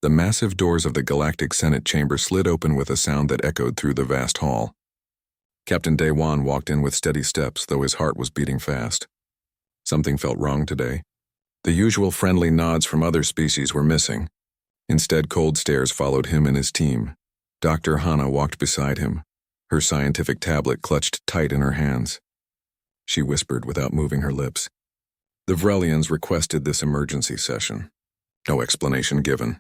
The massive doors of the Galactic Senate chamber slid open with a sound that echoed through the vast hall. Captain Daewon walked in with steady steps, though his heart was beating fast. Something felt wrong today. The usual friendly nods from other species were missing. Instead, cold stares followed him and his team. Dr. Hana walked beside him, her scientific tablet clutched tight in her hands. She whispered without moving her lips. The Vrelians requested this emergency session. No explanation given.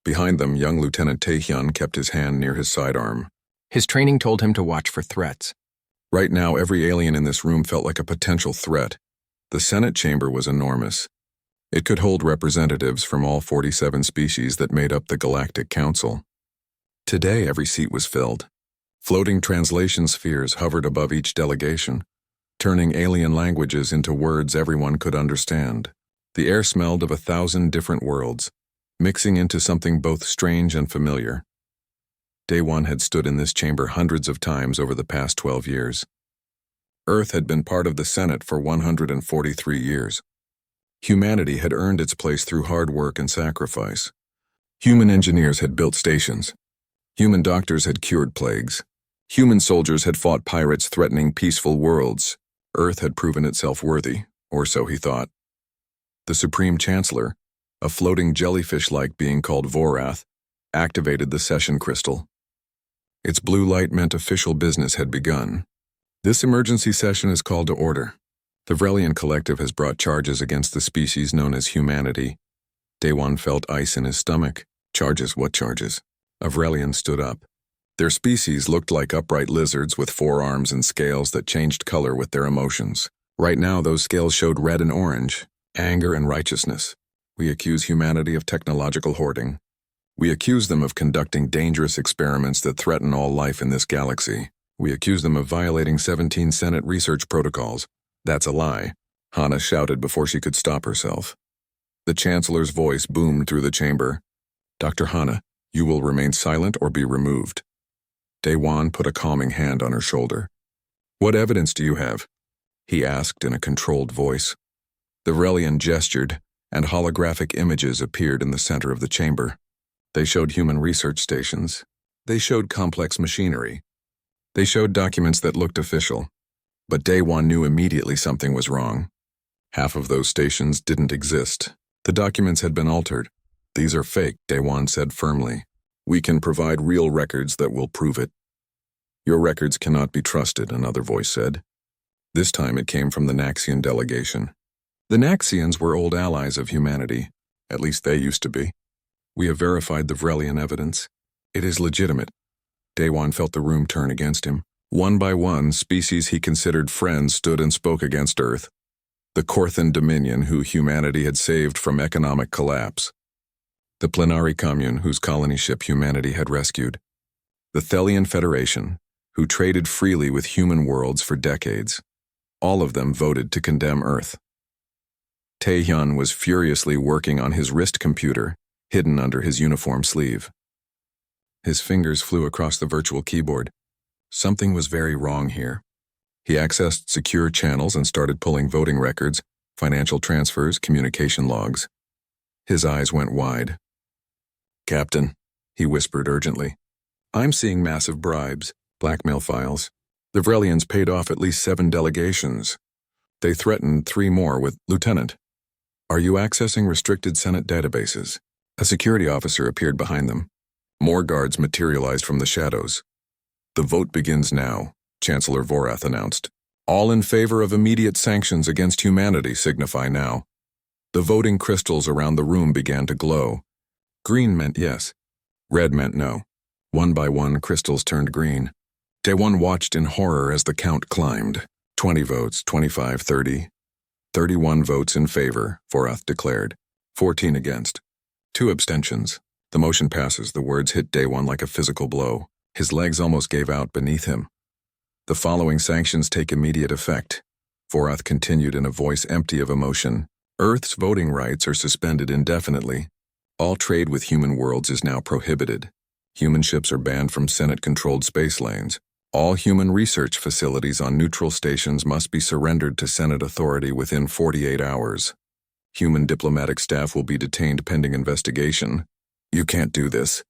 Behind them, young Lieutenant Taehyun kept his hand near his sidearm. His training told him to watch for threats. Right now, every alien in this room felt like a potential threat. The Senate chamber was enormous. It could hold representatives from all 47 species that made up the Galactic Council. Today, every seat was filled. Floating translation spheres hovered above each delegation, turning alien languages into words everyone could understand. The air smelled of 1,000 different worlds, mixing into something both strange and familiar. Daewon had stood in this chamber hundreds of times over the past 12 years. Earth had been part of the Senate for 143 years. Humanity had earned its place through hard work and sacrifice. Human engineers had built stations. Human doctors had cured plagues. Human soldiers had fought pirates threatening peaceful worlds. Earth had proven itself worthy, or so he thought. The Supreme Chancellor, a floating jellyfish-like being called Vorath, activated the session crystal. Its blue light meant official business had begun. This emergency session is called to order. The Vrelian Collective has brought charges against the species known as humanity. Daewon felt ice in his stomach. Charges? What charges? A Vrelian stood up. Their species looked like upright lizards with 4 arms and scales that changed color with their emotions. Right now, those scales showed red and orange, anger and righteousness. We accuse humanity of technological hoarding. We accuse them of conducting dangerous experiments that threaten all life in this galaxy. We accuse them of violating 17 Senate research protocols. That's a lie, Hana shouted before she could stop herself. The Chancellor's voice boomed through the chamber. Dr. Hana, you will remain silent or be removed. Daewon put a calming hand on her shoulder. What evidence do you have? He asked in a controlled voice. The Vrelian gestured, and holographic images appeared in the center of the chamber. They showed human research stations. They showed complex machinery. They showed documents that looked official. But Daewon knew immediately something was wrong. Half of those stations didn't exist. The documents had been altered. These are fake, Daewon said firmly. We can provide real records that will prove it. Your records cannot be trusted, another voice said. This time it came from the Naxian delegation. The Naxians were old allies of humanity. At least they used to be. We have verified the Vrelian evidence. It is legitimate. Daewon felt the room turn against him. One by one, species he considered friends stood and spoke against Earth. The Korthan Dominion, who humanity had saved from economic collapse. The Plenary Commune, whose colony ship humanity had rescued. The Thelian Federation, who traded freely with human worlds for decades. All of them voted to condemn Earth. Taehyun was furiously working on his wrist computer, hidden under his uniform sleeve. His fingers flew across the virtual keyboard. Something was very wrong here. He accessed secure channels and started pulling voting records, financial transfers, communication logs. His eyes went wide. Captain, he whispered urgently. I'm seeing massive bribes, blackmail files. The Vrelians paid off at least 7 delegations. They threatened 3 more with Lieutenant. Are you accessing restricted Senate databases? A security officer appeared behind them. More guards materialized from the shadows. The vote begins now, Chancellor Vorath announced. All in favor of immediate sanctions against humanity signify now. The voting crystals around the room began to glow. Green meant yes. Red meant no. One by one, crystals turned green. Daewon watched in horror as the count climbed. 20 votes, 25, 30. 31 votes in favor, Vorath declared. 14 against. 2 abstentions. The motion passes, the words hit Daewon like a physical blow. His legs almost gave out beneath him. The following sanctions take immediate effect. Vorath continued in a voice empty of emotion. Earth's voting rights are suspended indefinitely. All trade with human worlds is now prohibited. Human ships are banned from Senate-controlled space lanes. All human research facilities on neutral stations must be surrendered to Senate authority within 48 hours. Human diplomatic staff will be detained pending investigation. You can't do this,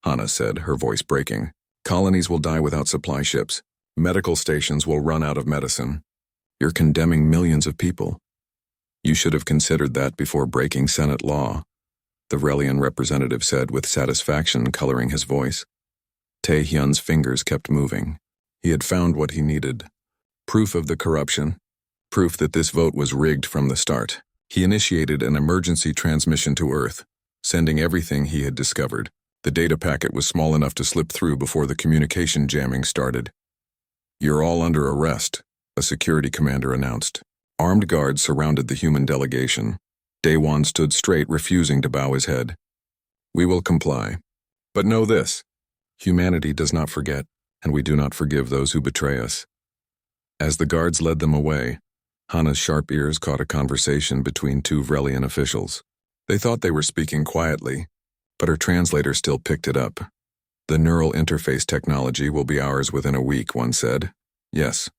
Hana said, her voice breaking. Colonies will die without supply ships. Medical stations will run out of medicine. You're condemning millions of people. You should have considered that before breaking Senate law, the Vrelian representative said with satisfaction coloring his voice. Tae-hyun's fingers kept moving. He had found what he needed. Proof of the corruption. Proof that this vote was rigged from the start. He initiated an emergency transmission to Earth, sending everything he had discovered. The data packet was small enough to slip through before the communication jamming started. You're all under arrest, a security commander announced. Armed guards surrounded the human delegation. Daewon stood straight, refusing to bow his head. We will comply. But know this. Humanity does not forget, and we do not forgive those who betray us. As the guards led them away, Hana's sharp ears caught a conversation between two Vrelian officials. They thought they were speaking quietly, but her translator still picked it up. The neural interface technology will be ours within a week, one said. Yes.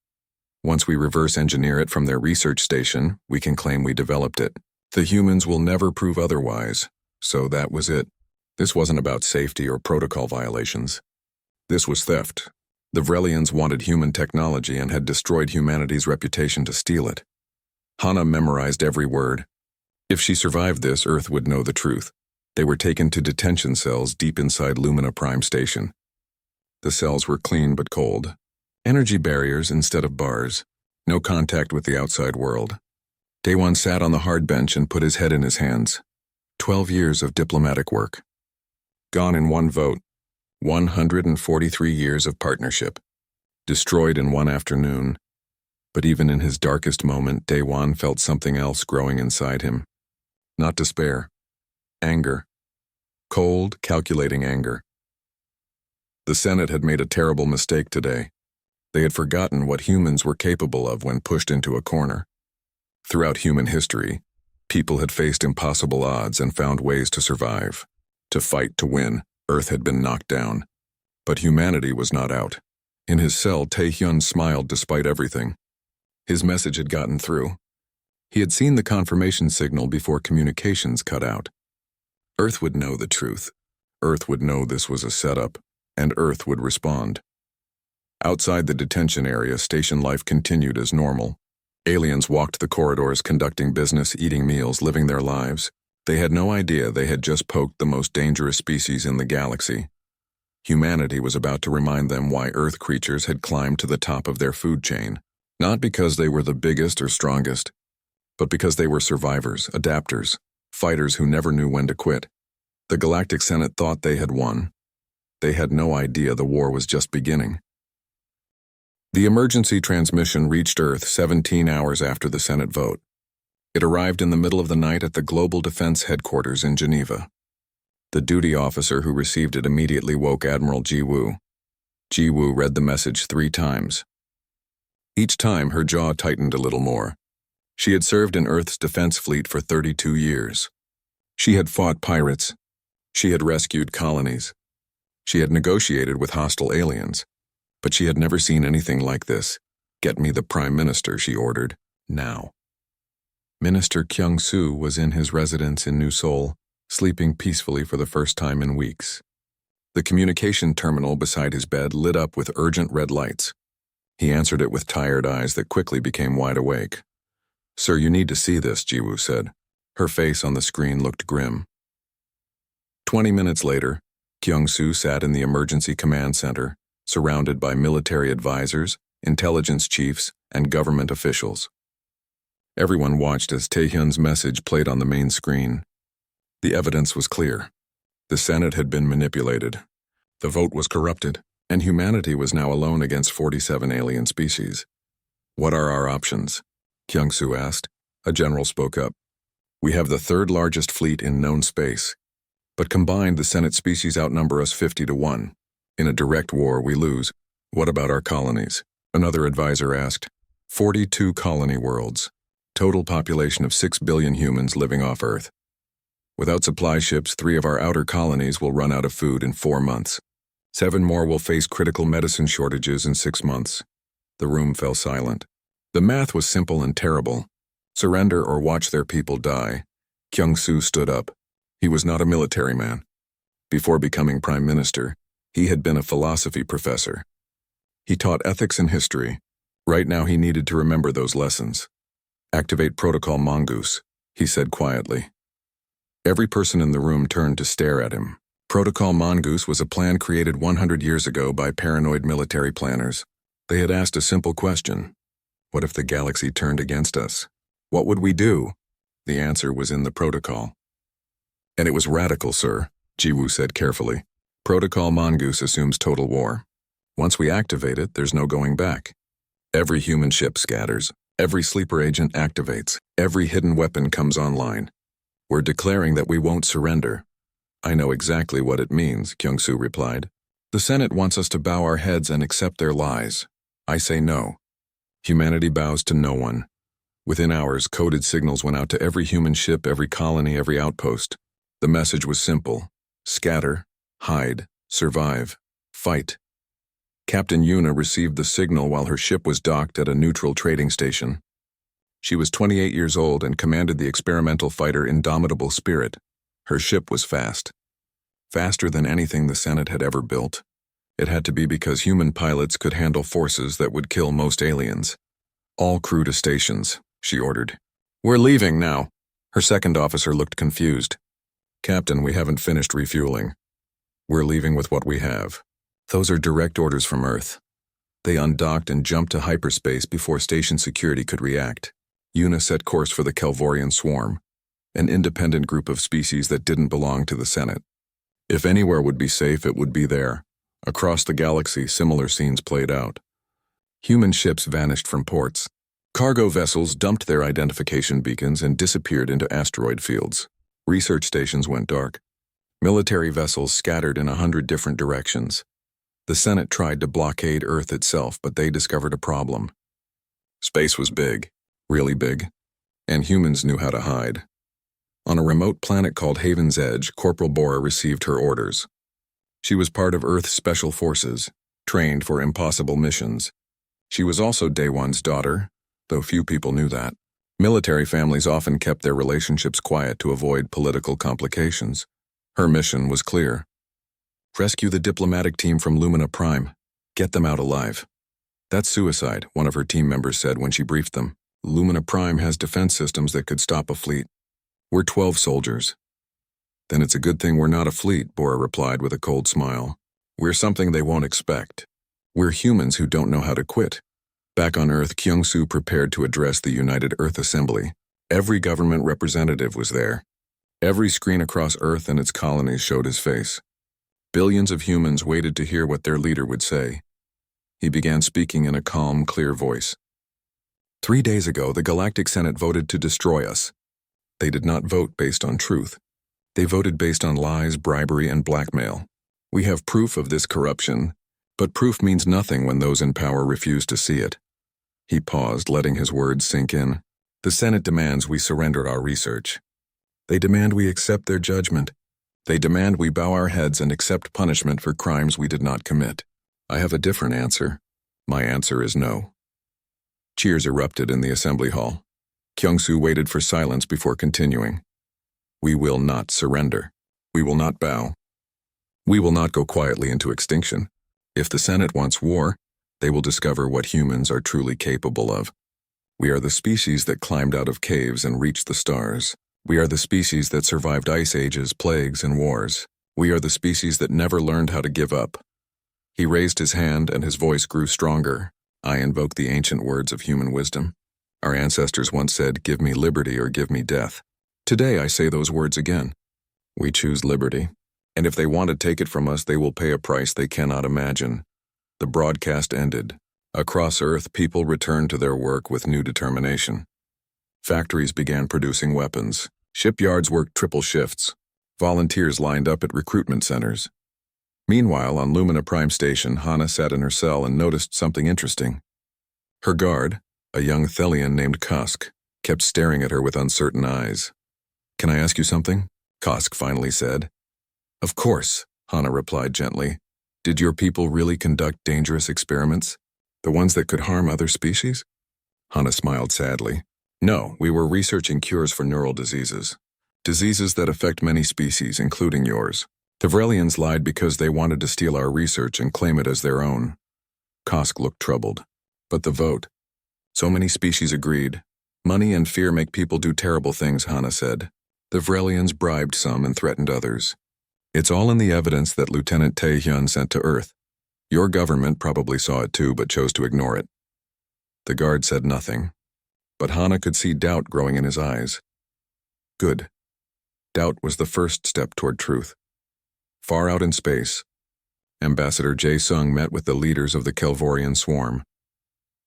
Once we reverse engineer it from their research station, we can claim we developed it. The humans will never prove otherwise, so that was it. This wasn't about safety or protocol violations. This was theft. The Vrelians wanted human technology and had destroyed humanity's reputation to steal it. Hana memorized every word. If she survived this, Earth would know the truth. They were taken to detention cells deep inside Lumina Prime Station. The cells were clean but cold. Energy barriers instead of bars. No contact with the outside world. Daewon sat on the hard bench and put his head in his hands. 12 years of diplomatic work. Gone in one vote. 143 years of partnership. Destroyed in one afternoon. But even in his darkest moment, Daewon felt something else growing inside him. Not despair. Anger. Cold, calculating anger. The Senate had made a terrible mistake today. They had forgotten what humans were capable of when pushed into a corner. Throughout human history, people had faced impossible odds and found ways to survive. To fight to win, Earth had been knocked down. But humanity was not out. In his cell, Tae-hyun smiled despite everything. His message had gotten through. He had seen the confirmation signal before communications cut out. Earth would know the truth. Earth would know this was a setup, and Earth would respond. Outside the detention area, station life continued as normal. Aliens walked the corridors, conducting business, eating meals, living their lives. They had no idea they had just poked the most dangerous species in the galaxy. Humanity was about to remind them why Earth creatures had climbed to the top of their food chain. Not because they were the biggest or strongest, but because they were survivors, adapters, fighters who never knew when to quit. The Galactic Senate thought they had won. They had no idea the war was just beginning. The emergency transmission reached Earth 17 hours after the Senate vote. It arrived in the middle of the night at the Global Defense Headquarters in Geneva. The duty officer who received it immediately woke Admiral Ji-woo. Ji-woo read the message 3 times. Each time, her jaw tightened a little more. She had served in Earth's defense fleet for 32 years. She had fought pirates. She had rescued colonies. She had negotiated with hostile aliens. But she had never seen anything like this. Get me the Prime Minister, she ordered, now. Minister Kyung-soo was in his residence in New Seoul, sleeping peacefully for the first time in weeks. The communication terminal beside his bed lit up with urgent red lights. He answered it with tired eyes that quickly became wide awake. Sir, you need to see this, Ji-woo said. Her face on the screen looked grim. 20 minutes later, Kyung-soo sat in the emergency command center, surrounded by military advisors, intelligence chiefs, and government officials. Everyone watched as Tae-hyun's message played on the main screen. The evidence was clear. The Senate had been manipulated. The vote was corrupted, and humanity was now alone against 47 alien species. What are our options? Kyung-soo asked. A general spoke up. We have the 3rd largest fleet in known space, but combined the Senate species outnumber us 50-1. In a direct war, we lose. What about our colonies? Another advisor asked. 42 colony worlds. Total population of 6 billion humans living off Earth. Without supply ships, 3 of our outer colonies will run out of food in 4 months. 7 more will face critical medicine shortages in 6 months. The room fell silent. The math was simple and terrible. Surrender or watch their people die. Kyung-soo stood up. He was not a military man. Before becoming prime minister, he had been a philosophy professor. He taught ethics and history. Right now he needed to remember those lessons. "Activate Protocol Mongoose," he said quietly. Every person in the room turned to stare at him. Protocol Mongoose was a plan created 100 years ago by paranoid military planners. They had asked a simple question: what if the galaxy turned against us? What would we do? The answer was in the protocol. "And it was radical, sir," Jiwoo said carefully. "Protocol Mongoose assumes total war. Once we activate it, there's no going back. Every human ship scatters. Every sleeper agent activates. Every hidden weapon comes online. We're declaring that we won't surrender." "I know exactly what it means," Kyung-soo replied. "The Senate wants us to bow our heads and accept their lies. I say no." Humanity bows to no one. Within hours, coded signals went out to every human ship, every colony, every outpost. The message was simple: scatter, hide, survive, fight. Captain Yuna received the signal while her ship was docked at a neutral trading station. She was 28 years old and commanded the experimental fighter Indomitable Spirit. Her ship was fast. Faster than anything the Senate had ever built. It had to be because human pilots could handle forces that would kill most aliens. "All crew to stations," she ordered. "We're leaving now." Her second officer looked confused. "Captain, we haven't finished refueling. We're leaving with what we have." "Those are direct orders from Earth." They undocked and jumped to hyperspace before station security could react. Yuna set course for the Kelvorian Swarm, an independent group of species that didn't belong to the Senate. If anywhere would be safe, it would be there. Across the galaxy, similar scenes played out. Human ships vanished from ports. Cargo vessels dumped their identification beacons and disappeared into asteroid fields. Research stations went dark. Military vessels scattered in 100 different directions. The Senate tried to blockade Earth itself, but they discovered a problem. Space was big, really big, and humans knew how to hide. On a remote planet called Haven's Edge, Corporal Bora received her orders. She was part of Earth's Special Forces, trained for impossible missions. She was also Day One's daughter, though few people knew that. Military families often kept their relationships quiet to avoid political complications. Her mission was clear: rescue the diplomatic team from Lumina Prime. Get them out alive. "That's suicide," one of her team members said when she briefed them. "Lumina Prime has defense systems that could stop a fleet. We're 12 soldiers." "Then it's a good thing we're not a fleet," Bora replied with a cold smile. "We're something they won't expect. We're humans who don't know how to quit." Back on Earth, Kyung-soo prepared to address the United Earth Assembly. Every government representative was there. Every screen across Earth and its colonies showed his face. Billions of humans waited to hear what their leader would say. He began speaking in a calm, clear voice. 3 days ago, the Galactic Senate voted to destroy us. They did not vote based on truth. They voted based on lies, bribery, and blackmail. We have proof of this corruption, but proof means nothing when those in power refuse to see it. He paused, letting his words sink in. The Senate demands we surrender our research. They demand we accept their judgment. They demand we bow our heads and accept punishment for crimes we did not commit. I have a different answer. My answer is no. Cheers erupted in the assembly hall. Kyung-soo waited for silence before continuing. We will not surrender. We will not bow. We will not go quietly into extinction. If the Senate wants war, they will discover what humans are truly capable of. We are the species that climbed out of caves and reached the stars. We are the species that survived ice ages, plagues, and wars. We are the species that never learned how to give up. He raised his hand and his voice grew stronger. I invoke the ancient words of human wisdom. Our ancestors once said, "Give me liberty or give me death." Today I say those words again. We choose liberty. And if they want to take it from us, they will pay a price they cannot imagine. The broadcast ended. Across Earth, people returned to their work with new determination. Factories began producing weapons. Shipyards worked triple shifts. Volunteers lined up at recruitment centers. Meanwhile, on Lumina Prime Station, Hana sat in her cell and noticed something interesting. Her guard, a young Thelian named Kosk, kept staring at her with uncertain eyes. "Can I ask you something?" Kosk finally said. "Of course," Hana replied gently. "Did your people really conduct dangerous experiments? The ones that could harm other species?" Hana smiled sadly. "No, we were researching cures for neural diseases. Diseases that affect many species, including yours. The Vrelians lied because they wanted to steal our research and claim it as their own. Kosk looked troubled. But the vote. So many species agreed. Money and fear make people do terrible things, Hana said. The Vrelians bribed some and threatened others. It's all in the evidence that Lieutenant Tae-hyun sent to Earth. Your government probably saw it too, but chose to ignore it. The guard said nothing, but Hana could see doubt growing in his eyes. Good. Doubt was the first step toward truth. Far out in space, Ambassador Jae-sung met with the leaders of the Kelvorian swarm.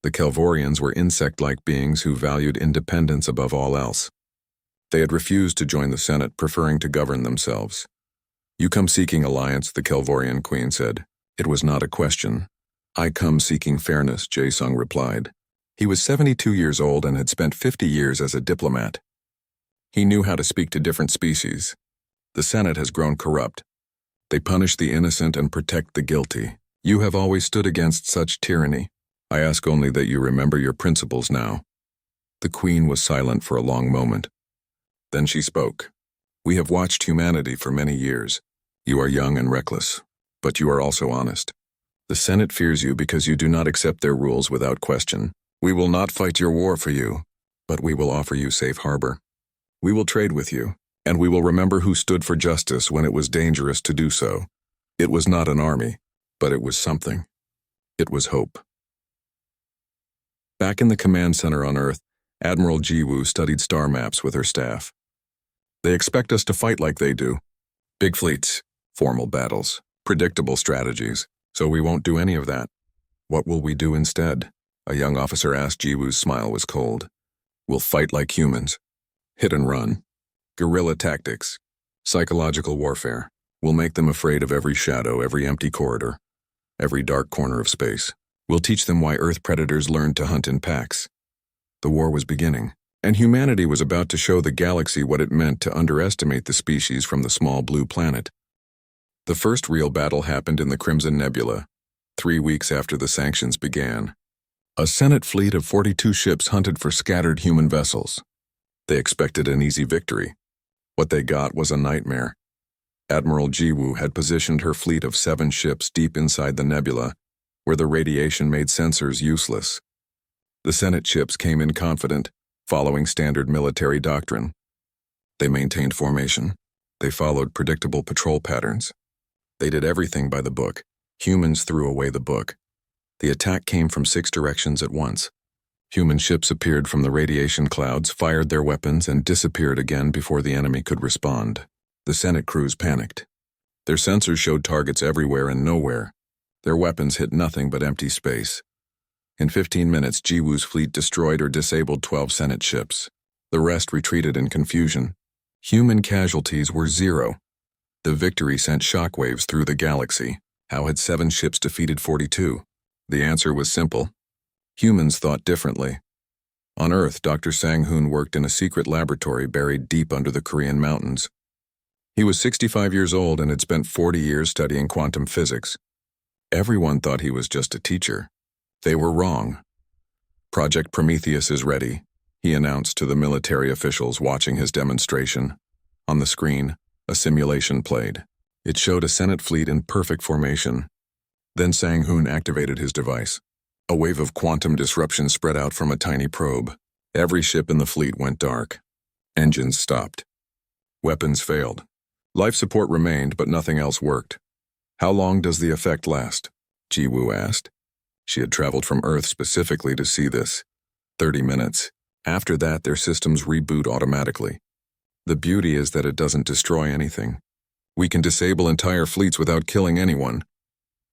The Kelvorians were insect-like beings who valued independence above all else. They had refused to join the Senate, preferring to govern themselves. You come seeking alliance, the Kelvorian queen said. It was not a question. I come seeking fairness, Jae-sung replied. He was 72 years old and had spent 50 years as a diplomat. He knew how to speak to different species. The Senate has grown corrupt. They punish the innocent and protect the guilty. You have always stood against such tyranny. I ask only that you remember your principles now. The queen was silent for a long moment. Then she spoke. We have watched humanity for many years. You are young and reckless, but you are also honest. The Senate fears you because you do not accept their rules without question. We will not fight your war for you, but we will offer you safe harbor. We will trade with you, and we will remember who stood for justice when it was dangerous to do so. It was not an army, but it was something. It was hope. Back in the command center on Earth, Admiral Ji-woo studied star maps with her staff. They expect us to fight like they do. Big fleets, formal battles, predictable strategies, so we won't do any of that. What will we do instead? A young officer asked. Ji-woo's smile was cold. We'll fight like humans. Hit and run. Guerrilla tactics. Psychological warfare. We'll make them afraid of every shadow, every empty corridor, every dark corner of space. We'll teach them why Earth predators learned to hunt in packs. The war was beginning, and humanity was about to show the galaxy what it meant to underestimate the species from the small blue planet. The first real battle happened in the Crimson Nebula, 3 weeks after the sanctions began. A Senate fleet of 42 ships hunted for scattered human vessels. They expected an easy victory. What they got was a nightmare. Admiral Ji-woo had positioned her fleet of 7 ships deep inside the nebula, where the radiation made sensors useless. The Senate ships came in confident, following standard military doctrine. They maintained formation. They followed predictable patrol patterns. They did everything by the book. Humans threw away the book. The attack came from 6 directions at once. Human ships appeared from the radiation clouds, fired their weapons, and disappeared again before the enemy could respond. The Senate crews panicked. Their sensors showed targets everywhere and nowhere. Their weapons hit nothing but empty space. In 15 minutes, Ji-woo's fleet destroyed or disabled 12 Senate ships. The rest retreated in confusion. Human casualties were 0. The victory sent shockwaves through the galaxy. How had 7 ships defeated 42? The answer was simple. Humans thought differently. On Earth, Dr. Sang-hoon worked in a secret laboratory buried deep under the Korean mountains. He was 65 years old and had spent 40 years studying quantum physics. Everyone thought he was just a teacher. They were wrong. Project Prometheus is ready, he announced to the military officials watching his demonstration. On the screen, a simulation played. It showed a Senate fleet in perfect formation. Then Sang-hoon activated his device. A wave of quantum disruption spread out from a tiny probe. Every ship in the fleet went dark. Engines stopped. Weapons failed. Life support remained, but nothing else worked. How long does the effect last? Ji-woo asked. She had traveled from Earth specifically to see this. 30 minutes. After that, their systems reboot automatically. The beauty is that it doesn't destroy anything. We can disable entire fleets without killing anyone.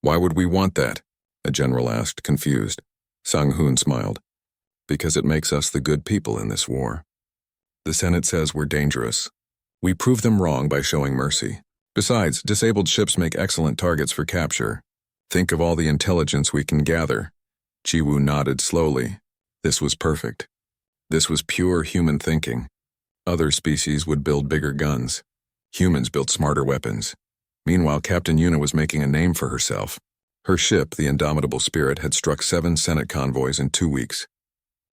Why would we want that? A general asked, confused. Sang-hoon smiled. Because it makes us the good people in this war. The Senate says we're dangerous. We prove them wrong by showing mercy. Besides, disabled ships make excellent targets for capture. Think of all the intelligence we can gather. Ji-woo nodded slowly. This was perfect. This was pure human thinking. Other species would build bigger guns. Humans built smarter weapons. Meanwhile, Captain Yuna was making a name for herself. Her ship, the Indomitable Spirit, had struck 7 Senate convoys in 2 weeks.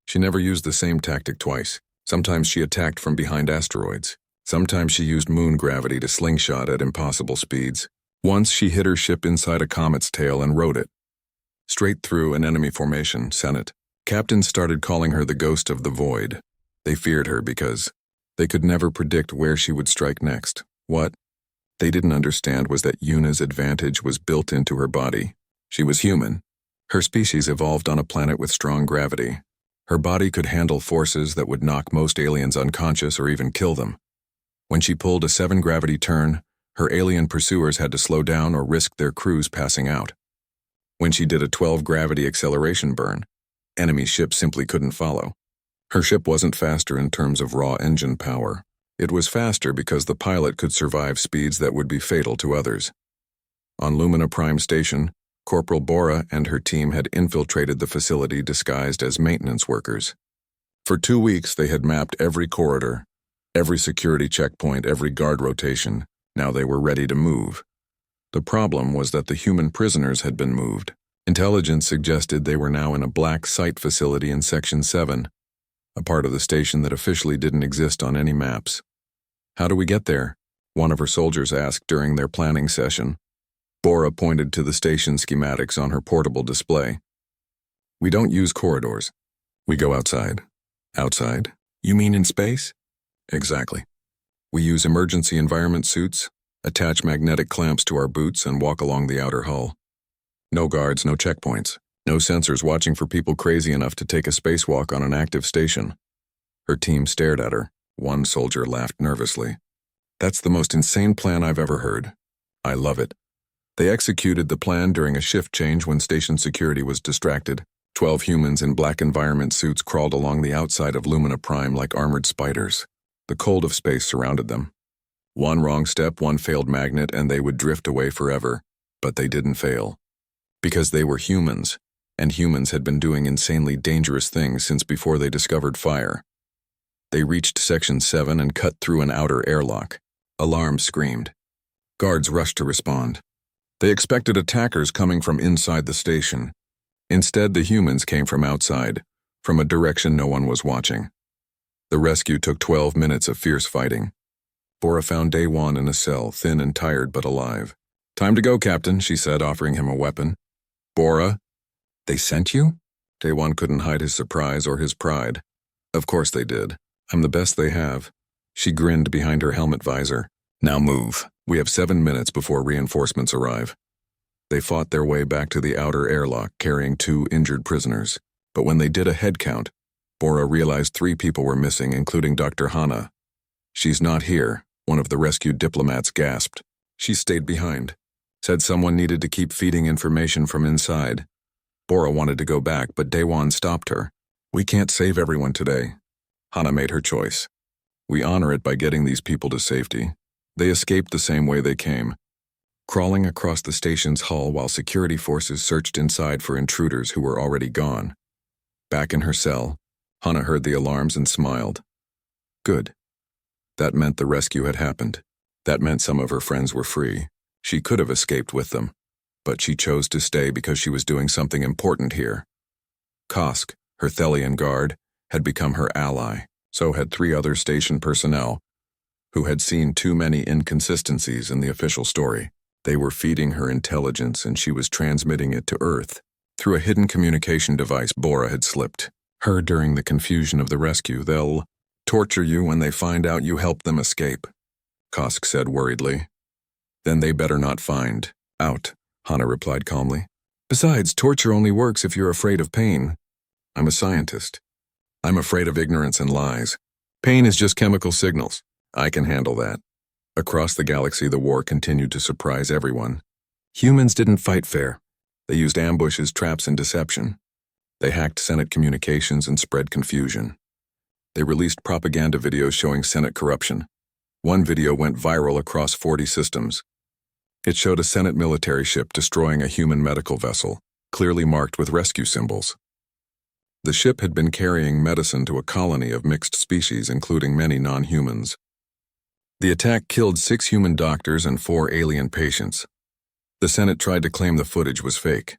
She never used the same tactic twice. Sometimes she attacked from behind asteroids. Sometimes she used moon gravity to slingshot at impossible speeds. Once she hid her ship inside a comet's tail and rode it straight through an enemy formation, Senate. Captains started calling her the Ghost of the Void. They feared her because they could never predict where she would strike next. What they didn't understand was that Yuna's advantage was built into her body. She was human. Her species evolved on a planet with strong gravity. Her body could handle forces that would knock most aliens unconscious or even kill them. When she pulled a 7-gravity turn, her alien pursuers had to slow down or risk their crews passing out. When she did a 12-gravity acceleration burn, enemy ships simply couldn't follow. Her ship wasn't faster in terms of raw engine power. It was faster because the pilot could survive speeds that would be fatal to others. On Lumina Prime Station, Corporal Bora and her team had infiltrated the facility disguised as maintenance workers. For 2 weeks, they had mapped every corridor, every security checkpoint, every guard rotation. Now they were ready to move. The problem was that the human prisoners had been moved. Intelligence suggested they were now in a black site facility in Section 7, a part of the station that officially didn't exist on any maps. "How do we get there?" one of her soldiers asked during their planning session. Bora pointed to the station schematics on her portable display. "We don't use corridors. We go outside." "Outside? You mean in space?" "Exactly. We use emergency environment suits, attach magnetic clamps to our boots, and walk along the outer hull. No guards, no checkpoints, no sensors watching for people crazy enough to take a spacewalk on an active station." Her team stared at her. One soldier laughed nervously. "That's the most insane plan I've ever heard. I love it." They executed the plan during a shift change when station security was distracted. 12 humans in black environment suits crawled along the outside of Lumina Prime like armored spiders. The cold of space surrounded them. One wrong step, one failed magnet, and they would drift away forever. But they didn't fail. Because they were humans, and humans had been doing insanely dangerous things since before they discovered fire. They reached Section 7 and cut through an outer airlock. Alarms screamed. Guards rushed to respond. They expected attackers coming from inside the station. Instead, the humans came from outside, from a direction no one was watching. The rescue took 12 minutes of fierce fighting. Bora found Daewon in a cell, thin and tired but alive. "Time to go, Captain," she said, offering him a weapon. "Bora, they sent you?" Daewon couldn't hide his surprise or his pride. "Of course they did. I'm the best they have." She grinned behind her helmet visor. "Now move. We have 7 minutes before reinforcements arrive." They fought their way back to the outer airlock, carrying 2 injured prisoners. But when they did a head count, Bora realized 3 people were missing, including Dr. Hana. "She's not here," one of the rescued diplomats gasped. She stayed behind. Said someone needed to keep feeding information from inside. Bora wanted to go back, but Daewon stopped her. "We can't save everyone today." Hana made her choice. "We honor it by getting these people to safety." They escaped the same way they came, crawling across the station's hull while security forces searched inside for intruders who were already gone. Back in her cell, Hana heard the alarms and smiled. Good. That meant the rescue had happened. That meant some of her friends were free. She could have escaped with them, but she chose to stay because she was doing something important here. Kosk, her Thelian guard, had become her ally. So had 3 other station personnel, who had seen too many inconsistencies in the official story. They were feeding her intelligence and she was transmitting it to Earth. Through a hidden communication device Bora had slipped her during the confusion of the rescue. "They'll torture you when they find out you helped them escape," Kosk said worriedly. "Then they better not find out," Hana replied calmly. "Besides, torture only works if you're afraid of pain. I'm a scientist. I'm afraid of ignorance and lies. Pain is just chemical signals. I can handle that." Across the galaxy, the war continued to surprise everyone. Humans didn't fight fair. They used ambushes, traps, and deception. They hacked Senate communications and spread confusion. They released propaganda videos showing Senate corruption. One video went viral across 40 systems. It showed a Senate military ship destroying a human medical vessel, clearly marked with rescue symbols. The ship had been carrying medicine to a colony of mixed species, including many non-humans. The attack killed 6 human doctors and 4 alien patients. The Senate tried to claim the footage was fake.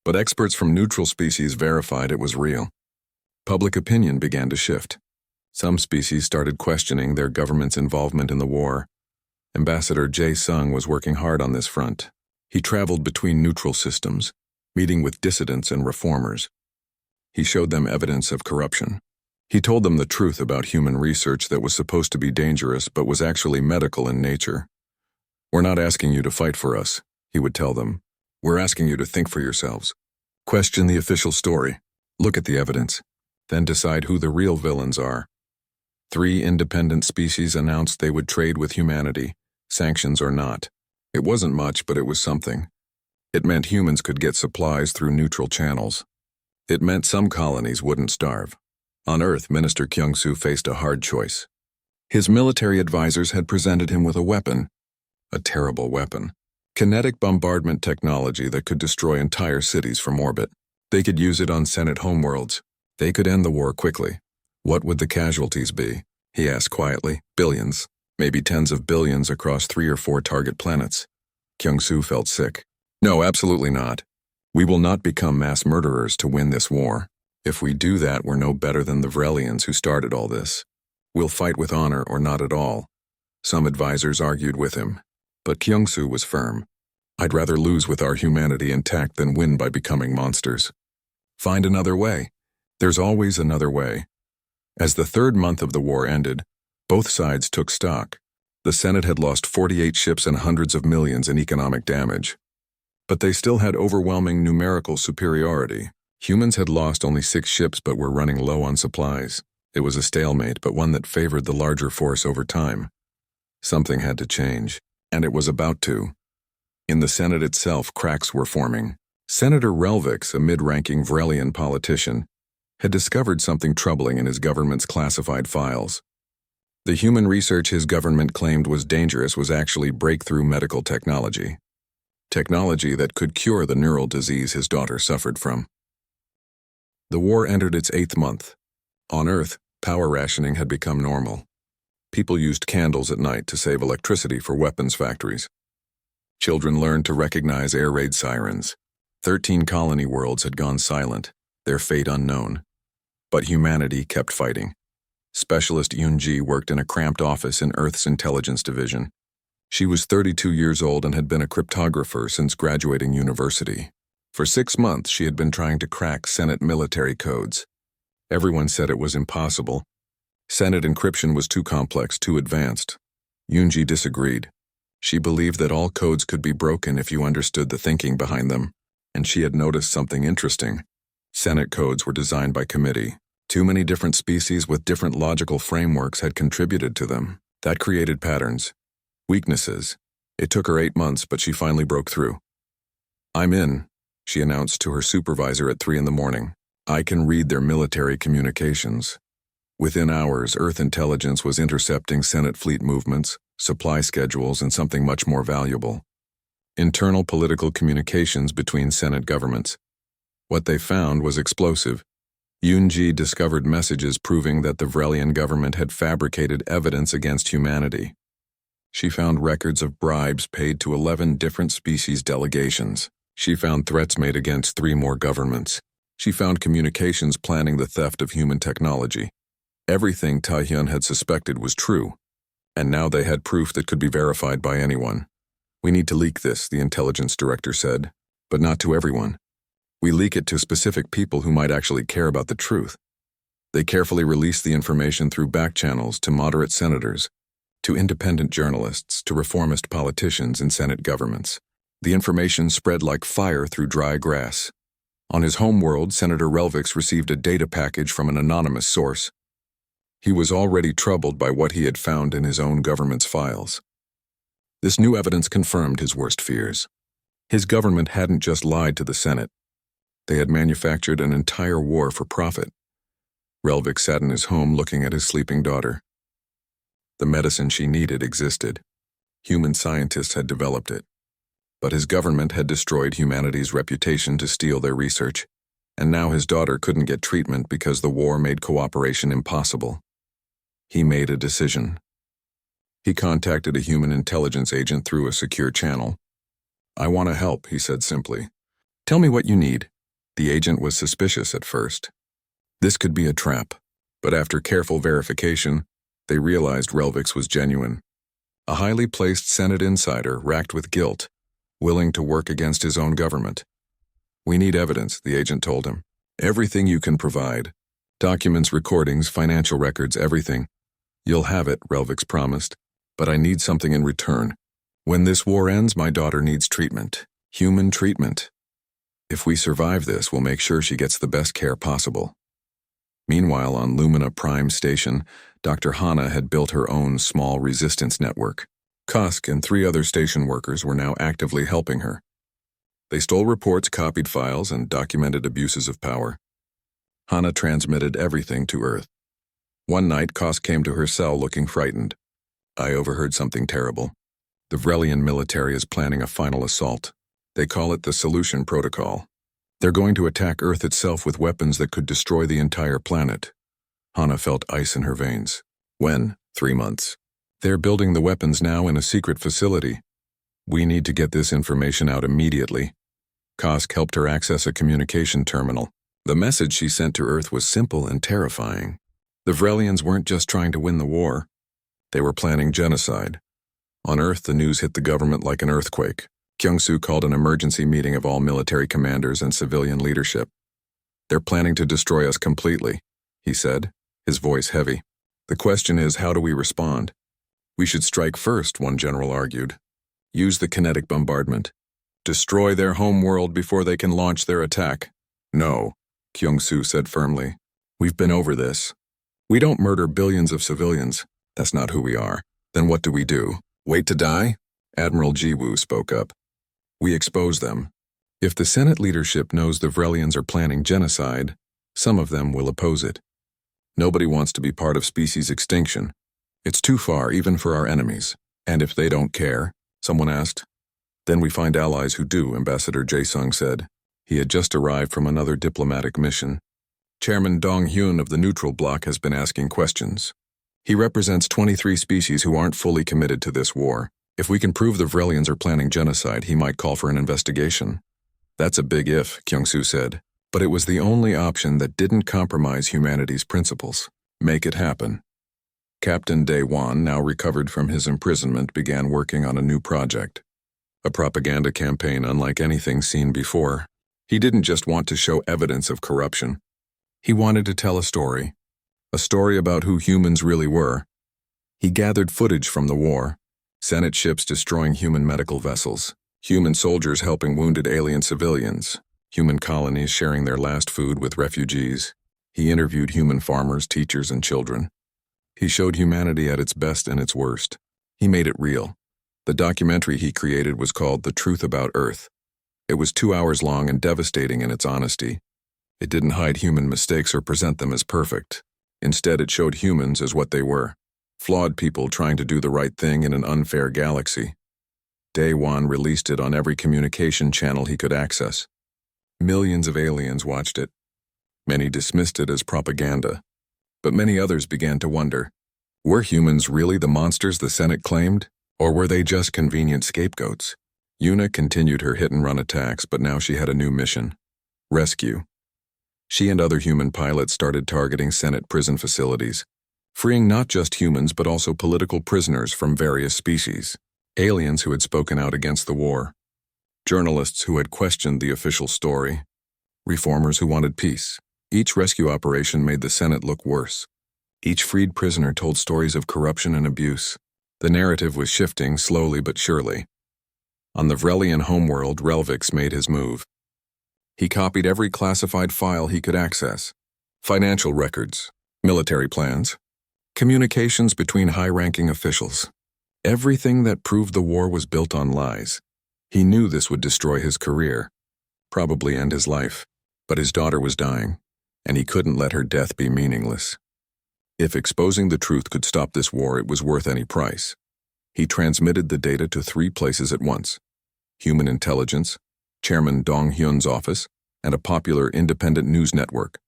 But experts from neutral species verified it was real. Public opinion began to shift. Some species started questioning their government's involvement in the war. Ambassador Jae Sung was working hard on this front. He traveled between neutral systems, meeting with dissidents and reformers. He showed them evidence of corruption. He told them the truth about human research that was supposed to be dangerous but was actually medical in nature. "We're not asking you to fight for us," he would tell them. "We're asking you to think for yourselves. Question the official story. Look at the evidence. Then decide who the real villains are." 3 independent species announced they would trade with humanity, sanctions or not. It wasn't much, but it was something. It meant humans could get supplies through neutral channels. It meant some colonies wouldn't starve. On Earth, Minister Kyung-soo faced a hard choice. His military advisors had presented him with a weapon. A terrible weapon. Kinetic bombardment technology that could destroy entire cities from orbit. They could use it on Senate homeworlds. They could end the war quickly. What would the casualties be? He asked quietly. Billions. Maybe tens of billions across 3 or 4 target planets. Kyung-soo felt sick. No, absolutely not. We will not become mass murderers to win this war. If we do that, we're no better than the Vrelians who started all this. We'll fight with honor or not at all. Some advisors argued with him, but Kyung-soo was firm. I'd rather lose with our humanity intact than win by becoming monsters. Find another way. There's always another way. As the 3rd month of the war ended, both sides took stock. The Senate had lost 48 ships and hundreds of millions in economic damage. But they still had overwhelming numerical superiority. Humans had lost only 6 ships but were running low on supplies. It was a stalemate, but one that favored the larger force over time. Something had to change, and it was about to. In the Senate itself, cracks were forming. Senator Relvix, a mid-ranking Vrelian politician, had discovered something troubling in his government's classified files. The human research his government claimed was dangerous was actually breakthrough medical technology. Technology that could cure the neural disease his daughter suffered from. The war entered its 8th month. On Earth, power rationing had become normal. People used candles at night to save electricity for weapons factories. Children learned to recognize air raid sirens. 13 colony worlds had gone silent, their fate unknown. But humanity kept fighting. Specialist Yoon-ji worked in a cramped office in Earth's intelligence division. She was 32 years old and had been a cryptographer since graduating university. For 6 months, she had been trying to crack Senate military codes. Everyone said it was impossible. Senate encryption was too complex, too advanced. Yoon-ji disagreed. She believed that all codes could be broken if you understood the thinking behind them, and she had noticed something interesting. Senate codes were designed by committee. Too many different species with different logical frameworks had contributed to them. That created patterns. Weaknesses. It took her 8 months, but she finally broke through. "I'm in," she announced to her supervisor at 3 in the morning. "I can read their military communications." Within hours, Earth intelligence was intercepting Senate fleet movements, supply schedules, and something much more valuable. Internal political communications between Senate governments. What they found was explosive. Yoon-ji discovered messages proving that the Vrelian government had fabricated evidence against humanity. She found records of bribes paid to 11 different species delegations. She found threats made against 3 more governments. She found communications planning the theft of human technology. Everything Taehyun had suspected was true, and now they had proof that could be verified by anyone. "We need to leak this," the intelligence director said, "but not to everyone. We leak it to specific people who might actually care about the truth." They carefully released the information through back channels to moderate senators, to independent journalists, to reformist politicians in Senate governments. The information spread like fire through dry grass. On his home world, Senator Relvix received a data package from an anonymous source. He was already troubled by what he had found in his own government's files. This new evidence confirmed his worst fears. His government hadn't just lied to the Senate. They had manufactured an entire war for profit. Relvix sat in his home looking at his sleeping daughter. The medicine she needed existed. Human scientists had developed it. But his government had destroyed humanity's reputation to steal their research, and now his daughter couldn't get treatment because the war made cooperation impossible. He made a decision. He contacted a human intelligence agent through a secure channel. "I want to help," he said simply. "Tell me what you need." The agent was suspicious at first. This could be a trap. But after careful verification, they realized Relvix was genuine. A highly placed Senate insider racked with guilt, willing to work against his own government. "We need evidence," the agent told him. "Everything you can provide. Documents, recordings, financial records, everything. You'll have it," Relvix promised. "But I need something in return. When this war ends, my daughter needs treatment. Human treatment. If we survive this, we'll make sure she gets the best care possible." Meanwhile, on Lumina Prime Station, Dr. Hana had built her own small resistance network. Kusk and 3 other station workers were now actively helping her. They stole reports, copied files, and documented abuses of power. Hana transmitted everything to Earth. One night, Kusk came to her cell looking frightened. "I overheard something terrible. The Vrelian military is planning a final assault. They call it the Solution Protocol. They're going to attack Earth itself with weapons that could destroy the entire planet." Hana felt ice in her veins. "When?" 3 months. "They're building the weapons now in a secret facility. We need to get this information out immediately." Kusk helped her access a communication terminal. The message she sent to Earth was simple and terrifying. The Vrelians weren't just trying to win the war. They were planning genocide. On Earth, the news hit the government like an earthquake. Kyung-soo called an emergency meeting of all military commanders and civilian leadership. "They're planning to destroy us completely," he said, his voice heavy. "The question is, how do we respond?" "We should strike first," one general argued. "Use the kinetic bombardment. Destroy their home world before they can launch their attack." "No," Kyung-soo said firmly. "We've been over this. We don't murder billions of civilians. That's not who we are. Then what do we do? Wait to die?" Admiral Ji-woo spoke up. "We expose them. If the Senate leadership knows the Vrelians are planning genocide, some of them will oppose it. Nobody wants to be part of species extinction. It's too far even for our enemies. And if they don't care," someone asked. "Then we find allies who do," Ambassador Jae-sung said. He had just arrived from another diplomatic mission. "Chairman Dong-hyun of the Neutral Bloc has been asking questions. He represents 23 species who aren't fully committed to this war. If we can prove the Vrelians are planning genocide, he might call for an investigation." "That's a big if," Kyung-soo said. But it was the only option that didn't compromise humanity's principles. Make it happen. Captain Dae-won, now recovered from his imprisonment, began working on a new project. A propaganda campaign unlike anything seen before. He didn't just want to show evidence of corruption. He wanted to tell a story about who humans really were. He gathered footage from the war, Senate ships destroying human medical vessels, human soldiers helping wounded alien civilians, human colonies sharing their last food with refugees. He interviewed human farmers, teachers, and children. He showed humanity at its best and its worst. He made it real. The documentary he created was called The Truth About Earth. It was 2 hours long and devastating in its honesty. It didn't hide human mistakes or present them as perfect. Instead, it showed humans as what they were. Flawed people trying to do the right thing in an unfair galaxy. Dae-won released it on every communication channel he could access. Millions of aliens watched it. Many dismissed it as propaganda. But many others began to wonder, were humans really the monsters the Senate claimed? Or were they just convenient scapegoats? Yuna continued her hit-and-run attacks, but now she had a new mission. Rescue. She and other human pilots started targeting Senate prison facilities, freeing not just humans but also political prisoners from various species, aliens who had spoken out against the war, journalists who had questioned the official story, reformers who wanted peace. Each rescue operation made the Senate look worse. Each freed prisoner told stories of corruption and abuse. The narrative was shifting slowly but surely. On the Vrelian homeworld, Relvix made his move. He copied every classified file he could access. Financial records, military plans, communications between high-ranking officials. Everything that proved the war was built on lies. He knew this would destroy his career, probably end his life. But his daughter was dying, and he couldn't let her death be meaningless. If exposing the truth could stop this war, it was worth any price. He transmitted the data to 3 places at once: Human Intelligence, Chairman Dong-hyun's office, and a popular independent news network.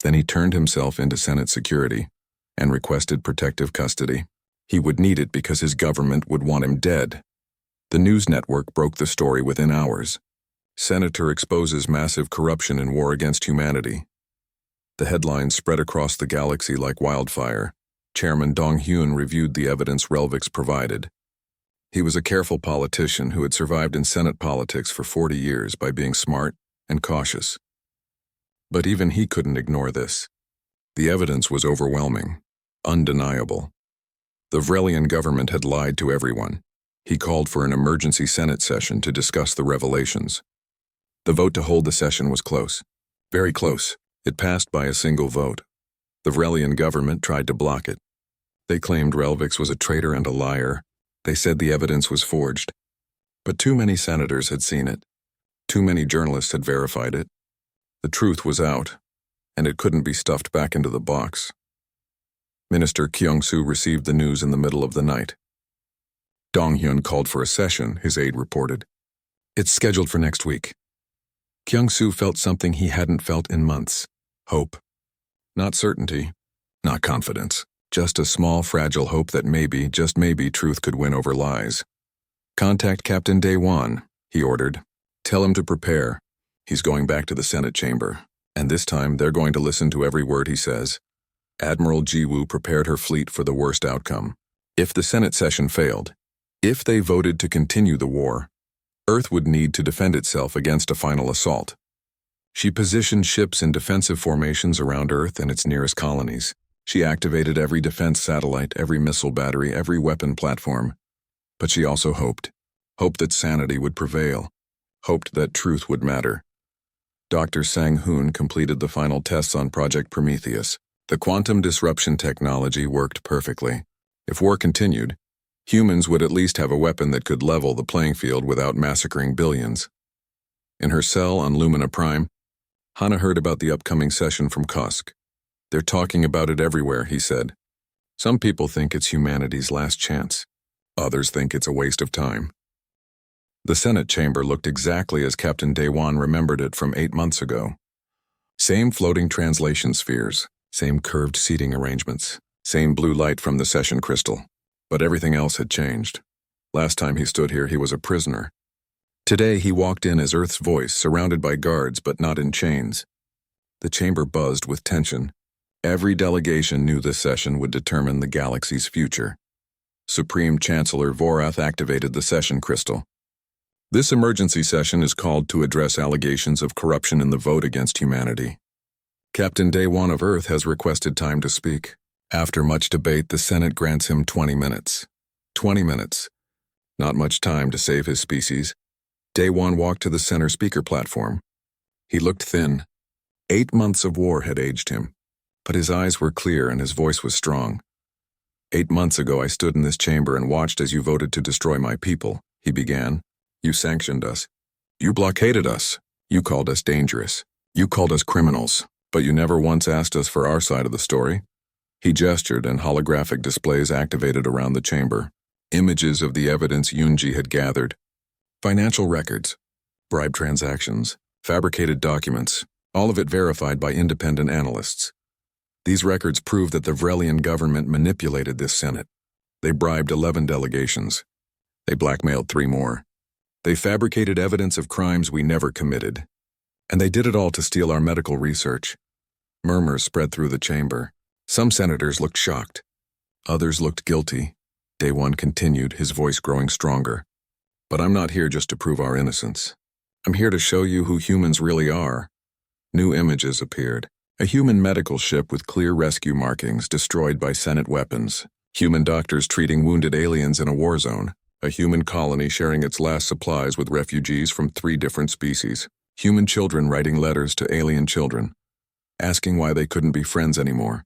Then he turned himself into Senate security and requested protective custody. He would need it because his government would want him dead. The news network broke the story within hours. Senator exposes massive corruption in war against humanity. The headlines spread across the galaxy like wildfire. Chairman Dong-hyun reviewed the evidence Relvix provided. He was a careful politician who had survived in Senate politics for 40 years by being smart and cautious. But even he couldn't ignore this. The evidence was overwhelming, undeniable. The Vrelian government had lied to everyone. He called for an emergency Senate session to discuss the revelations. The vote to hold the session was close. Very close. It passed by a single vote. The Vrelian government tried to block it. They claimed Relvix was a traitor and a liar. They said the evidence was forged. But too many senators had seen it. Too many journalists had verified it. The truth was out, and it couldn't be stuffed back into the box. Minister Kyung-soo received the news in the middle of the night. Dong-hyun called for a session, his aide reported. It's scheduled for next week. Kyung-soo felt something he hadn't felt in months. Hope. Not certainty, not confidence. Just a small, fragile hope that maybe, just maybe, truth could win over lies. Contact Captain Daewon, he ordered. Tell him to prepare. He's going back to the Senate chamber, and this time they're going to listen to every word he says. Admiral Ji-woo prepared her fleet for the worst outcome. If the Senate session failed, if they voted to continue the war, Earth would need to defend itself against a final assault. She positioned ships in defensive formations around Earth and its nearest colonies. She activated every defense satellite, every missile battery, every weapon platform. But she also hoped that sanity would prevail, hoped that truth would matter. Dr. Sang-hoon completed the final tests on Project Prometheus. The quantum disruption technology worked perfectly. If war continued, humans would at least have a weapon that could level the playing field without massacring billions. In her cell on Lumina Prime, Hana heard about the upcoming session from Kusk. They're talking about it everywhere, he said. Some people think it's humanity's last chance. Others think it's a waste of time. The Senate chamber looked exactly as Captain Daewon remembered it from 8 months ago. Same floating translation spheres, same curved seating arrangements, same blue light from the session crystal. But everything else had changed. Last time he stood here, he was a prisoner. Today he walked in as Earth's voice, surrounded by guards but not in chains. The chamber buzzed with tension. Every delegation knew this session would determine the galaxy's future. Supreme Chancellor Vorath activated the session crystal. This emergency session is called to address allegations of corruption in the vote against humanity. Captain Daewon of Earth has requested time to speak. After much debate, the Senate grants him 20 minutes. 20 minutes. Not much time to save his species. Daewon walked to the center speaker platform. He looked thin. 8 months of war had aged him. But his eyes were clear and his voice was strong. 8 months ago I stood in this chamber and watched as you voted to destroy my people, he began. You sanctioned us. You blockaded us. You called us dangerous. You called us criminals. But you never once asked us for our side of the story. He gestured and holographic displays activated around the chamber. Images of the evidence Yoonji had gathered. Financial records, bribe transactions, fabricated documents, all of it verified by independent analysts. These records prove that the Vrelian government manipulated this Senate. They bribed 11 delegations. They blackmailed 3 more. They fabricated evidence of crimes we never committed. And they did it all to steal our medical research. Murmurs spread through the chamber. Some senators looked shocked. Others looked guilty. Daewon continued, his voice growing stronger. But I'm not here just to prove our innocence. I'm here to show you who humans really are. New images appeared. A human medical ship with clear rescue markings destroyed by Senate weapons. Human doctors treating wounded aliens in a war zone. A human colony sharing its last supplies with refugees from 3 different species. Human children writing letters to alien children, asking why they couldn't be friends anymore.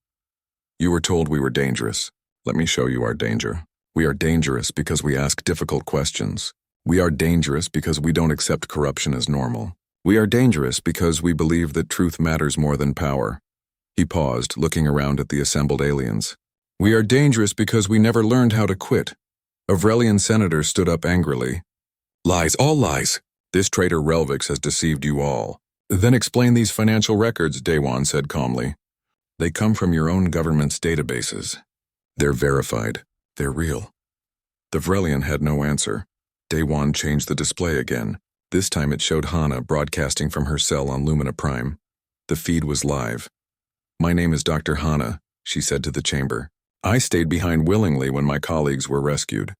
You were told we were dangerous. Let me show you our danger. We are dangerous because we ask difficult questions. We are dangerous because we don't accept corruption as normal. We are dangerous because we believe that truth matters more than power. He paused, looking around at the assembled aliens. We are dangerous because we never learned how to quit. A Vrelian senator stood up angrily. Lies, all lies. This traitor Relvix has deceived you all. Then explain these financial records, Daewon said calmly. They come from your own government's databases. They're verified. They're real. The Vrelian had no answer. Daewon changed the display again. This time it showed Hana broadcasting from her cell on Lumina Prime. The feed was live. My name is Dr. Hana, she said to the chamber. I stayed behind willingly when my colleagues were rescued.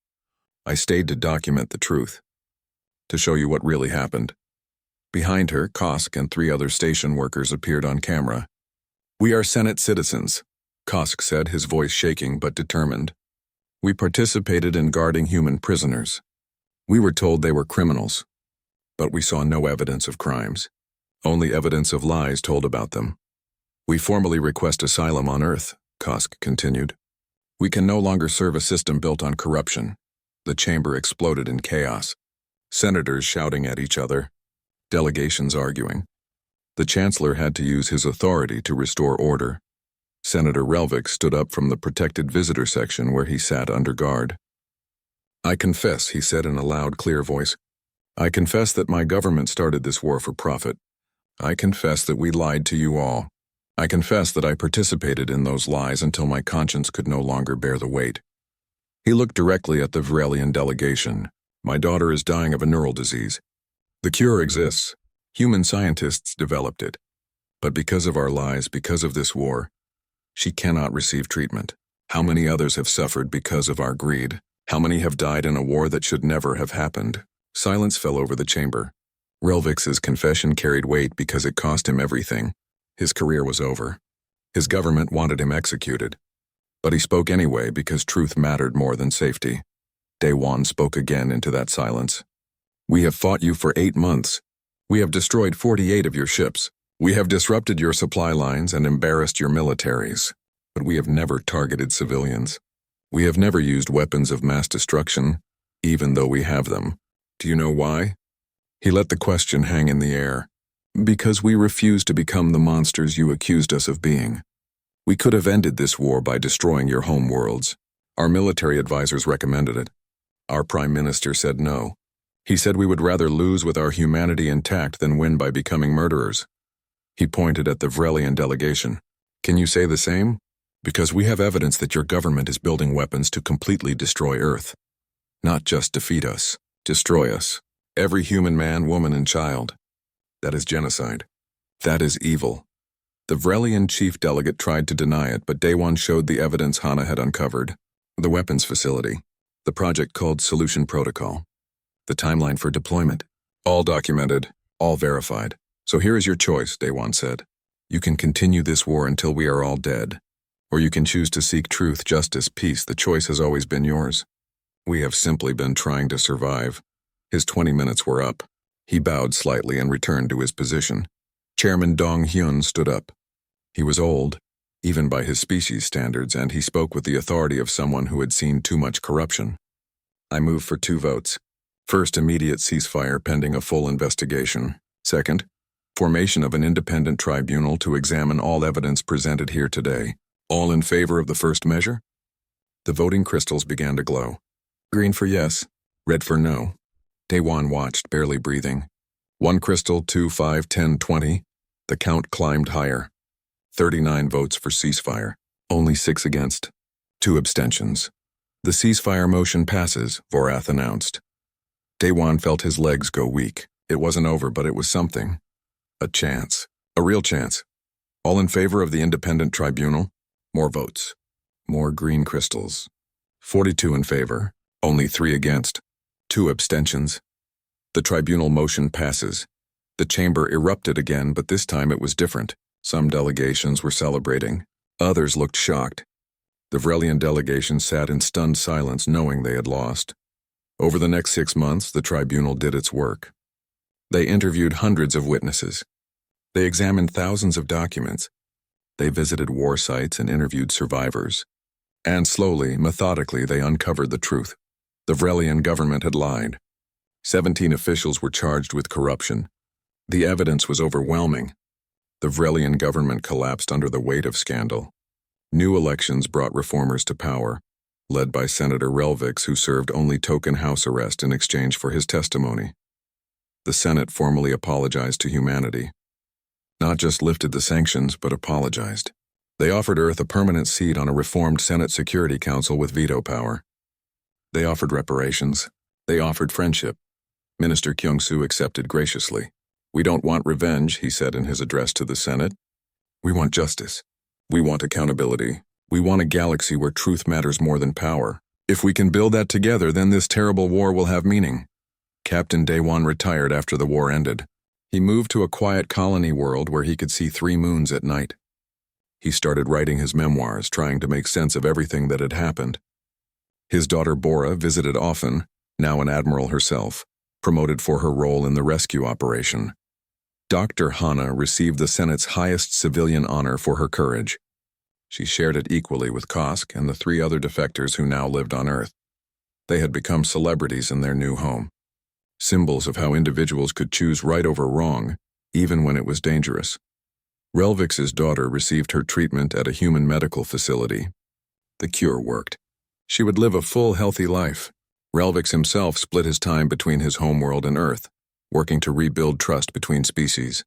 I stayed to document the truth, to show you what really happened. Behind her, Kosk and 3 other station workers appeared on camera. We are Senate citizens, Kosk said, his voice shaking but determined. We participated in guarding human prisoners. We were told they were criminals, but we saw no evidence of crimes, only evidence of lies told about them. We formally request asylum on Earth, Kosk continued. We can no longer serve a system built on corruption. The chamber exploded in chaos. Senators shouting at each other, delegations arguing. The chancellor had to use his authority to restore order. Senator Relvik stood up from the protected visitor section where he sat under guard. I confess, he said in a loud, clear voice. I confess that my government started this war for profit. I confess that we lied to you all. I confess that I participated in those lies until my conscience could no longer bear the weight. He looked directly at the Vrelian delegation. My daughter is dying of a neural disease. The cure exists. Human scientists developed it. But because of our lies, because of this war, she cannot receive treatment. How many others have suffered because of our greed? How many have died in a war that should never have happened? Silence fell over the chamber. Relvik's confession carried weight because it cost him everything. His career was over. His government wanted him executed. But he spoke anyway because truth mattered more than safety. Daewon spoke again into that silence. We have fought you for 8 months. We have destroyed 48 of your ships. We have disrupted your supply lines and embarrassed your militaries. But we have never targeted civilians. We have never used weapons of mass destruction, even though we have them. Do you know why? He let the question hang in the air. Because we refuse to become the monsters you accused us of being. We could have ended this war by destroying your home worlds. Our military advisors recommended it. Our prime minister said no. He said we would rather lose with our humanity intact than win by becoming murderers. He pointed at the Vrelian delegation. Can you say the same? Because we have evidence that your government is building weapons to completely destroy Earth. Not just defeat us, destroy us. Every human man, woman, and child. That is genocide. That is evil. The Vrelian chief delegate tried to deny it, but Daewon showed the evidence Hana had uncovered. The weapons facility. The project called Solution Protocol. The timeline for deployment. All documented, all verified. So here is your choice, Daewon said. You can continue this war until we are all dead. Or you can choose to seek truth, justice, peace. The choice has always been yours. We have simply been trying to survive. His 20 minutes were up. He bowed slightly and returned to his position. Chairman Dong Hyun stood up. He was old, even by his species standards, and he spoke with the authority of someone who had seen too much corruption. I move for 2 votes. First, immediate ceasefire pending a full investigation. Second, formation of an independent tribunal to examine all evidence presented here today. All in favor of the first measure? The voting crystals began to glow. Green for yes, red for no. Daewon watched, barely breathing. 1 crystal, 2, 5, 10, 20. The count climbed higher. 39 votes for ceasefire, only 6 against. 2 abstentions. The ceasefire motion passes, Vorath announced. Daewon felt his legs go weak. It wasn't over, but it was something. A chance. A real chance. All in favor of the independent tribunal? More votes. More green crystals. 42 in favor, only 3 against. 2 abstentions. The tribunal motion passes. The chamber erupted again, but this time it was different. Some delegations were celebrating. Others looked shocked. The Vrelian delegation sat in stunned silence, knowing they had lost. Over the next 6 months, the tribunal did its work. They interviewed hundreds of witnesses. They examined thousands of documents. They visited war sites and interviewed survivors. And slowly, methodically, they uncovered the truth. The Vrelian government had lied. 17 officials were charged with corruption. The evidence was overwhelming. The Vrelian government collapsed under the weight of scandal. New elections brought reformers to power, led by Senator Relvik, who served only token house arrest in exchange for his testimony. The Senate formally apologized to humanity. Not just lifted the sanctions, but apologized. They offered Earth a permanent seat on a reformed Senate Security Council with veto power. They offered reparations. They offered friendship. Minister Kyung-soo accepted graciously. We don't want revenge, he said in his address to the Senate. We want justice. We want accountability. We want a galaxy where truth matters more than power. If we can build that together, then this terrible war will have meaning. Captain Daewon retired after the war ended. He moved to a quiet colony world where he could see 3 moons at night. He started writing his memoirs, trying to make sense of everything that had happened. His daughter Bora visited often, now an admiral herself, promoted for her role in the rescue operation. Dr. Hana received the Senate's highest civilian honor for her courage. She shared it equally with Kosk and the 3 other defectors who now lived on Earth. They had become celebrities in their new home, symbols of how individuals could choose right over wrong, even when it was dangerous. Relvix's daughter received her treatment at a human medical facility. The cure worked. She would live a full, healthy life. Relvix himself split his time between his homeworld and Earth, working to rebuild trust between species.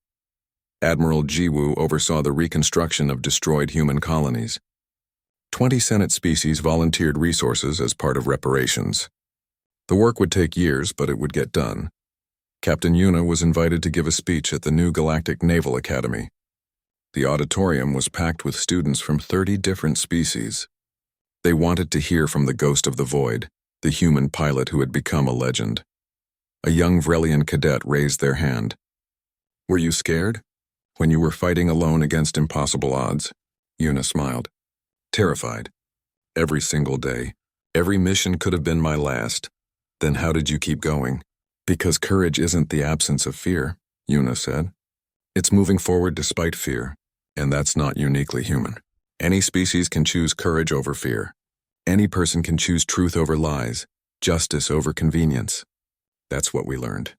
Admiral Jiwoo oversaw the reconstruction of destroyed human colonies. 20 Senate species volunteered resources as part of reparations. The work would take years, but it would get done. Captain Yuna was invited to give a speech at the new Galactic Naval Academy. The auditorium was packed with students from 30 different species. They wanted to hear from the Ghost of the Void, the human pilot who had become a legend. A young Vrelian cadet raised their hand. "Were you scared? When you were fighting alone against impossible odds?" Yuna smiled. "Terrified. Every single day. Every mission could have been my last. Then how did you keep going?" "Because courage isn't the absence of fear," Yuna said. "It's moving forward despite fear, and that's not uniquely human. Any species can choose courage over fear. Any person can choose truth over lies, justice over convenience. That's what we learned.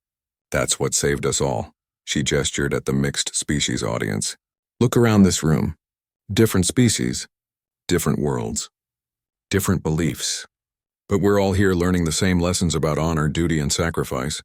That's what saved us all." She gestured at the mixed species audience. "Look around this room. Different species, different worlds, different beliefs. But we're all here learning the same lessons about honor, duty, and sacrifice.